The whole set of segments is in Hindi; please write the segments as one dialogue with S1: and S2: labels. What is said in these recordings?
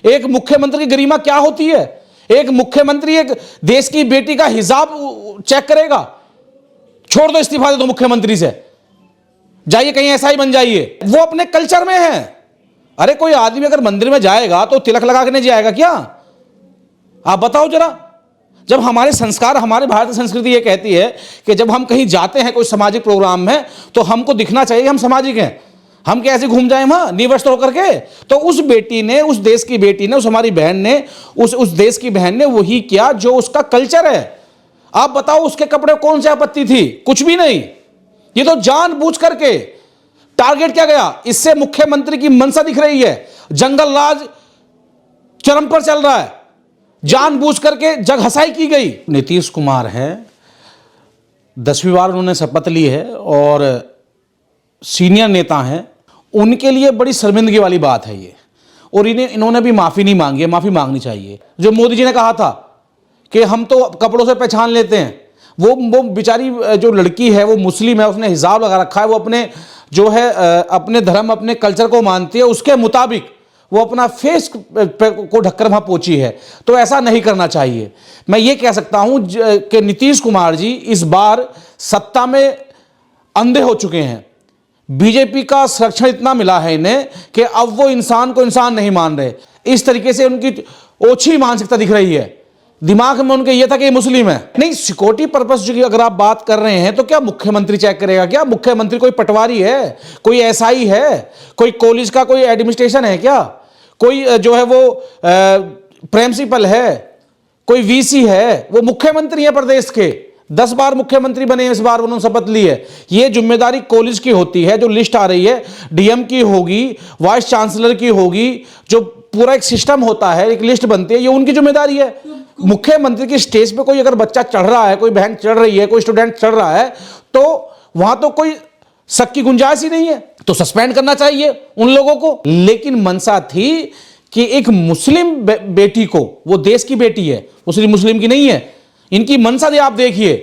S1: एक मुख्यमंत्री की गरिमा क्या होती है? एक मुख्यमंत्री एक देश की बेटी का हिजाब चेक करेगा? छोड़ दो, इस्तीफा दे दो मुख्यमंत्री से, जाइए कहीं ऐसा ही बन जाइए। वो अपने कल्चर में है। अरे कोई आदमी अगर मंदिर में जाएगा तो तिलक लगा के नहीं जाएगा क्या? आप बताओ जरा। जब हमारे संस्कार, हमारे भारतीय संस्कृति ये कहती है कि जब हम कहीं जाते हैं कोई सामाजिक प्रोग्राम में तो हमको दिखना चाहिए हम सामाजिक हैं। हम कैसे घूम जाए वहां निवस्त्र होकर के? तो उस बेटी ने, उस देश की बेटी ने, उस हमारी बहन ने, उस देश की बहन ने वही किया जो उसका कल्चर है। आप बताओ उसके कपड़े कौन सी आपत्ति थी? कुछ भी नहीं। ये तो जानबूझ करके टारगेट किया गया। इससे मुख्यमंत्री की मंशा दिख रही है। जंगल राज चरम पर चल रहा है। जानबूझ करके जग हसाई की गई। नीतीश कुमार है, 10वीं बार उन्होंने शपथ ली है और सीनियर नेता हैं। उनके लिए बड़ी शर्मिंदगी वाली बात है ये। और इन्होंने भी माफी नहीं मांगी है, माफी मांगनी चाहिए। जो मोदी जी ने कहा था कि हम तो कपड़ों से पहचान लेते हैं, वो बेचारी जो लड़की है वो मुस्लिम है, उसने हिजाब लगा रखा है, वो अपने जो है अपने धर्म, अपने कल्चर को मानती है, उसके मुताबिक वो अपना फेस को ढककर वहां पहुंची है। तो ऐसा नहीं करना चाहिए। मैं ये कह सकता हूं कि नीतीश कुमार जी इस बार सत्ता में अंधे हो चुके हैं। बीजेपी का संरक्षण इतना मिला है इन्हें कि अब वो इंसान को इंसान नहीं मान रहे। इस तरीके से उनकी ओछी मानसिकता दिख रही है। दिमाग में उनके ये था कि ये मुस्लिम है। नहीं, सिक्योरिटी पर्पस की अगर आप बात कर रहे हैं तो क्या मुख्यमंत्री चेक करेगा? क्या मुख्यमंत्री कोई पटवारी है, कोई एसआई है, कोई कॉलेज का कोई एडमिनिस्ट्रेशन है क्या? कोई जो है वो प्रिंसिपल है, कोई वीसी है? वो मुख्यमंत्री है प्रदेश के। 10 बार मुख्यमंत्री बने, इस बार उन्होंने शपथ ली है। ये जिम्मेदारी कॉलेज की होती है। जो लिस्ट आ रही है डीएम की होगी, वाइस चांसलर की होगी, जो पूरा एक सिस्टम होता है, एक लिस्ट बनती है, ये उनकी जिम्मेदारी है। मुख्यमंत्री की स्टेज पे कोई अगर बच्चा चढ़ रहा है, कोई बहन चढ़ रही है, कोई स्टूडेंट चढ़ रहा है, तो वहां तो कोई शक की गुंजाइश ही नहीं है। तो सस्पेंड करना चाहिए उन लोगों को। लेकिन मंशा थी कि एक मुस्लिम बेटी को, वो देश की बेटी है, मुस्लिम की नहीं है, इनकी मंशा आप देखिए।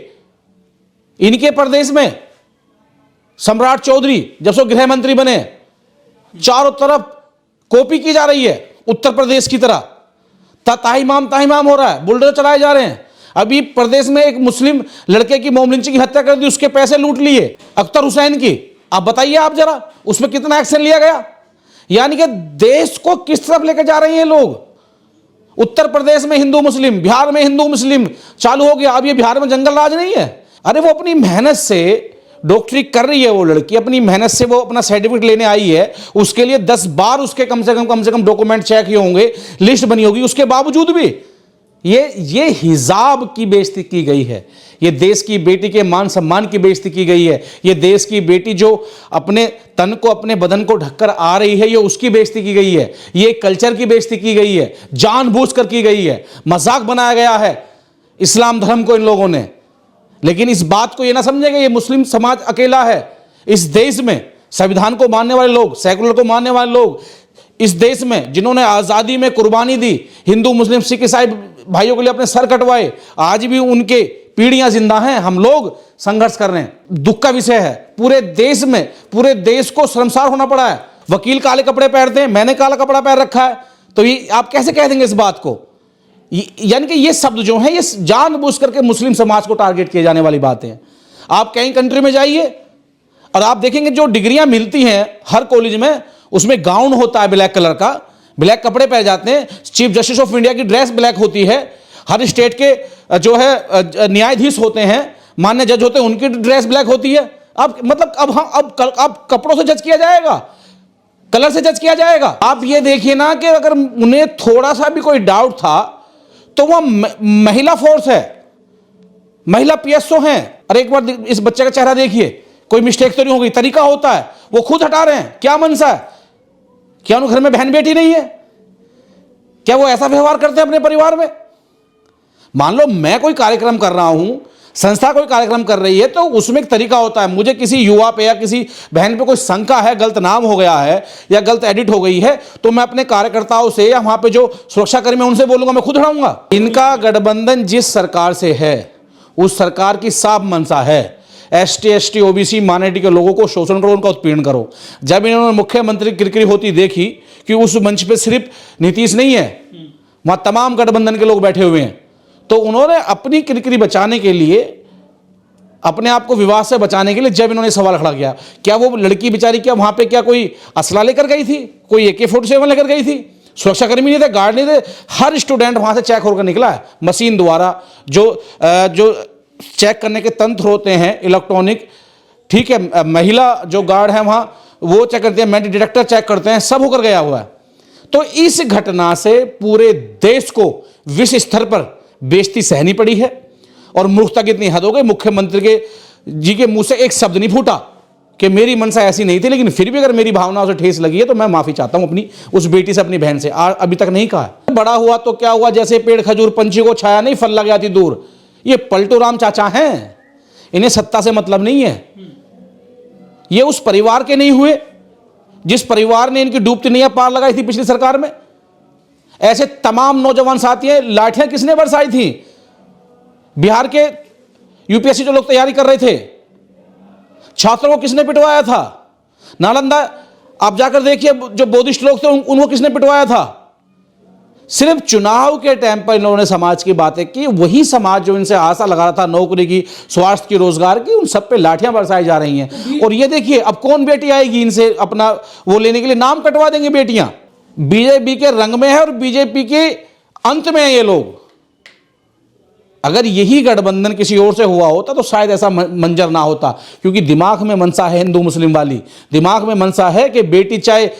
S1: इनके प्रदेश में सम्राट चौधरी जब से गृह मंत्री बने, चारों तरफ कॉपी की जा रही है उत्तर प्रदेश की तरह। ताहिमाम हो रहा है, बुलडोजर चलाए जा रहे हैं। अभी प्रदेश में एक मुस्लिम लड़के की मोम लिंचिंग की हत्या कर दी, उसके पैसे लूट लिए, अख्तर हुसैन की। आप बताइए आप जरा, उसमें कितना एक्शन लिया गया? यानी कि देश को किस तरफ लेकर जा रहे हैं लोग। उत्तर प्रदेश में हिंदू मुस्लिम, बिहार में हिंदू मुस्लिम चालू हो गया। अब ये बिहार में जंगल राज नहीं है। अरे वो अपनी मेहनत से डॉक्टरी कर रही है, वो लड़की अपनी मेहनत से वो अपना सर्टिफिकेट लेने आई है। उसके लिए 10 बार उसके कम से कम डॉक्यूमेंट चेक किए होंगे, लिस्ट बनी होगी। उसके बावजूद भी ये हिजाब की बेइज्जती की गई है। ये देश की बेटी के मान सम्मान की बेइज्जती की गई है। ये देश की बेटी जो अपने तन को, अपने बदन को ढककर आ रही है, ये उसकी बेइज्जती की गई है। ये कल्चर की बेइज्जती की गई है, जानबूझकर की गई है। मजाक बनाया गया है इस्लाम धर्म को इन लोगों ने। लेकिन इस बात को ये ना समझेगा ये मुस्लिम समाज अकेला है। इस देश में संविधान को मानने वाले लोग, सेकुलर को मानने वाले लोग इस देश में, जिन्होंने आजादी में कुर्बानी दी, हिंदू मुस्लिम सिख ईसाई भाइयों के लिए अपने सर कटवाए, आज भी उनके पीढ़ियां जिंदा हैं। हम लोग संघर्ष कर रहे हैं। दुख का विषय है पूरे देश में, पूरे देश को शर्मसार होना पड़ा है। वकील काले कपड़े पहनते हैं, मैंने काला कपड़ा पहन रखा है, तो ये आप कैसे कह देंगे इस बात को? यानी कि ये शब्द जो है ये जानबूझ करके मुस्लिम समाज को टारगेट किए जाने वाली बातें हैं। आप कहीं कंट्री में जाइए और आप देखेंगे जो डिग्रियां मिलती हैं हर कॉलेज में, उसमें गाउन होता है ब्लैक कलर का, ब्लैक कपड़े पहन जाते हैं। चीफ जस्टिस ऑफ इंडिया की ड्रेस ब्लैक होती है। हर स्टेट के जो है न्यायाधीश होते हैं, मान्य जज होते हैं, उनकी ड्रेस ब्लैक होती है। अब मतलब अब कपड़ों से जज किया जाएगा, कलर से जज किया जाएगा? आप ये देखिए ना कि अगर उन्हें थोड़ा सा भी कोई डाउट था तो वह महिला फोर्स है, महिला पीएसओ हैं। अरे एक बार इस बच्चे का चेहरा देखिए, कोई मिस्टेक तो नहीं हो गई? तरीका होता है, वो खुद हटा रहे हैं। क्या मनसा है? क्या उन घर में बहन बेटी नहीं है? क्या वो ऐसा व्यवहार करते हैं अपने परिवार में? मान लो मैं कोई कार्यक्रम कर रहा हूं, संस्था कोई कार्यक्रम कर रही है, तो उसमें एक तरीका होता है। मुझे किसी युवा पे या किसी बहन पे कोई शंका है, गलत नाम हो गया है या गलत एडिट हो गई है, तो मैं अपने कार्यकर्ताओं से या वहां पे जो सुरक्षाकर्मी है उनसे बोलूंगा, मैं खुद हटाऊंगा। इनका गठबंधन जिस सरकार से है उस सरकार की साफ मंशा है ST ST OBC माइनॉरिटी के लोगों को शोषण करो, उनका उत्पीड़न करो। जब इन्होंने मुख्यमंत्री की किरकिरी होती देखी कि उस मंच पे सिर्फ नीतीश नहीं है, वहां तमाम गठबंधन के लोग बैठे हुए हैं, तो उन्होंने अपनी किरकिरी बचाने के लिए, अपने आप को विवाद से बचाने के लिए जब इन्होंने सवाल खड़ा किया, क्या वो लड़की बेचारी क्या वहां पे क्या कोई असला लेकर गई थी, कोई AK-47 लेकर गई थी? सुरक्षाकर्मी नहीं थे, गार्ड नहीं थे, हर स्टूडेंट वहां से चेक होकर निकला है मशीन द्वारा। जो चेक करने के तंत्र होते हैं इलेक्ट्रॉनिक, ठीक है, महिला जो गार्ड है वहां वो चेक करते हैं, मेटल डिटेक्टर चेक करते हैं, सब होकर गया हुआ है। तो इस घटना से पूरे देश को विश्व स्तर पर बेइज्जती सहनी पड़ी है और मूर्खता की इतनी हद हो गई, मुख्यमंत्री जी के मुंह से एक शब्द नहीं फूटा कि मेरी मनसा ऐसी नहीं थी, लेकिन फिर भी अगर मेरी भावनाओं से ठेस लगी है तो मैं माफी चाहता हूं अपनी उस बेटी से, अपनी बहन से। अभी तक नहीं कहा। बड़ा हुआ तो क्या हुआ, जैसे पेड़ खजूर पंछी को छाया नहीं, फल लग जाती दूर। ये पलटू राम चाचा हैं, इन्हें सत्ता से मतलब नहीं है। ये उस परिवार के नहीं हुए जिस परिवार ने इनकी डूबती नैया पार लगाई थी पिछली सरकार में। ऐसे तमाम नौजवान साथी हैं। लाठियां किसने बरसाई थी? बिहार के UPSC जो लोग तैयारी कर रहे थे, छात्रों को किसने पिटवाया था? नालंदा आप जाकर देखिए, जो बौद्धिस्ट लोग थे उनको किसने पिटवाया था? सिर्फ चुनाव के टाइम पर इन्होंने समाज की बातें की, वही समाज जो इनसे आशा लगा रहा था नौकरी की, स्वास्थ्य की, रोजगार की, उन सब पे लाठियां बरसाई जा रही हैं। और ये देखिए अब कौन बेटी आएगी इनसे अपना वो लेने के लिए, नाम कटवा देंगे बेटियां। BJP के रंग में है और BJP के अंत में है ये लोग। अगर यही गठबंधन किसी और से हुआ होता तो शायद ऐसा मंजर ना होता, क्योंकि दिमाग में मनसा है हिंदू मुस्लिम वाली, दिमाग में मनसा है कि बेटी चाहे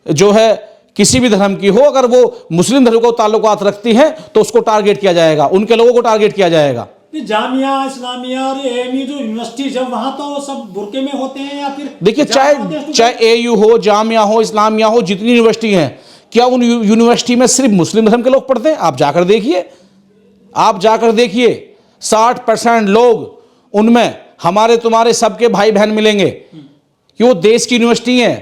S1: जो है किसी भी धर्म की हो, अगर वो मुस्लिम धर्म को ताल्लुकात रखती है तो उसको टारगेट किया जाएगा, उनके लोगों को टारगेट किया जाएगा।
S2: जामिया इस्लामिया और AMU जो यूनिवर्सिटी जब वहां तो सब बुरके में होते हैं या फिर
S1: देखिए, चाहे AU हो, जामिया हो, इस्लामिया हो, जितनी यूनिवर्सिटी हैं, क्या उन यूनिवर्सिटी में सिर्फ मुस्लिम धर्म के लोग पढ़ते हैं? आप जाकर देखिए 60% लोग उनमें हमारे तुम्हारे सबके भाई बहन मिलेंगे, कि वो देश की यूनिवर्सिटी है,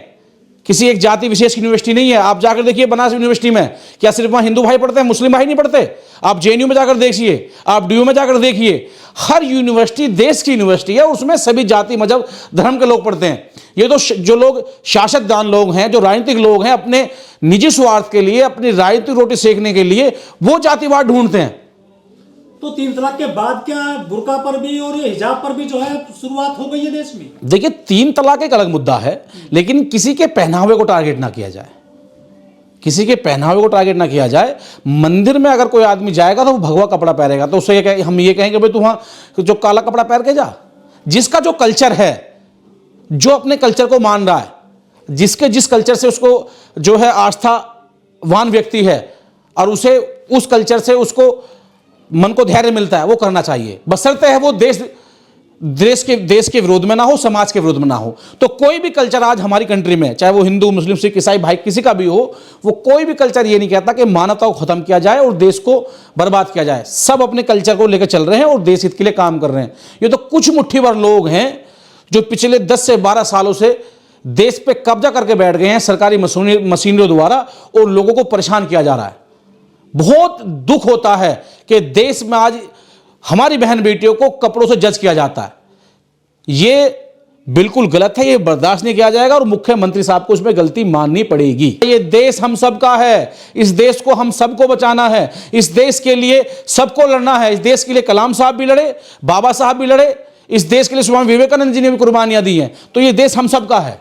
S1: किसी एक जाति विशेष की यूनिवर्सिटी नहीं है। आप जाकर देखिए बनारस यूनिवर्सिटी में क्या सिर्फ वहां हिंदू भाई पढ़ते हैं, मुस्लिम भाई नहीं पढ़ते? आप JNU में जाकर देखिए, आप DU में जाकर देखिए, हर यूनिवर्सिटी देश की यूनिवर्सिटी है, उसमें सभी जाति मजहब धर्म के लोग पढ़ते हैं। ये तो जो लोग शासकदान लोग हैं, जो राजनीतिक लोग हैं, अपने निजी स्वार्थ के लिए, अपनी राजनीतिक रोटी सेकने के लिए वो जातिवाद ढूंढते हैं।
S2: तो 3 तलाक के बाद क्या बुर्का पर भी और हिजाब पर भी जो है शुरुआत हो गई है देश में?
S1: देखिए, 3 तलाक एक अलग मुद्दा है, लेकिन किसी के पहनावे को टारगेट ना किया जाए, किसी के पहनावे को टारगेट ना किया जाए। मंदिर में अगर कोई आदमी जाएगा तो वो भगवा कपड़ा पहनेगा, तो उससे हम ये कहेंगे भाई तू वहां जो काला कपड़ा पहन के जा। जिसका जो कल्चर है, जो अपने कल्चर को मान रहा है, जिसके जिस कल्चर से उसको जो है आस्थावान व्यक्ति है, और उसे उस कल्चर से उसको मन को धैर्य मिलता है, वो करना चाहिए, बशर्ते है वो देश के विरोध में ना हो, समाज के विरोध में ना हो। तो कोई भी कल्चर आज हमारी कंट्री में, चाहे वो हिंदू मुस्लिम सिख ईसाई भाई किसी का भी हो, वो कोई भी कल्चर ये नहीं कहता कि मानवता को खत्म किया जाए और देश को बर्बाद किया जाए। सब अपने कल्चर को लेकर चल रहे हैं और देश हित के लिए काम कर रहे हैं। ये तो कुछ मुट्ठी भर लोग हैं जो पिछले 10 से 12 सालों से देश पे कब्जा करके बैठ गए हैं सरकारी मशीनरियों द्वारा, और लोगों को परेशान किया जा रहा है। बहुत दुख होता है कि देश में आज हमारी बहन बेटियों को कपड़ों से जज किया जाता है। ये बिल्कुल गलत है, ये बर्दाश्त नहीं किया जाएगा और मुख्यमंत्री साहब को इसमें गलती माननी पड़ेगी। ये देश हम सबका है, इस देश को हम सबको बचाना है, इस देश के लिए सबको लड़ना है। इस देश के लिए कलाम साहब भी लड़े, बाबा साहब भी लड़े, इस देश के लिए स्वामी विवेकानंद जी ने भी कुर्बानियां दी हैं। तो ये देश हम सबका है।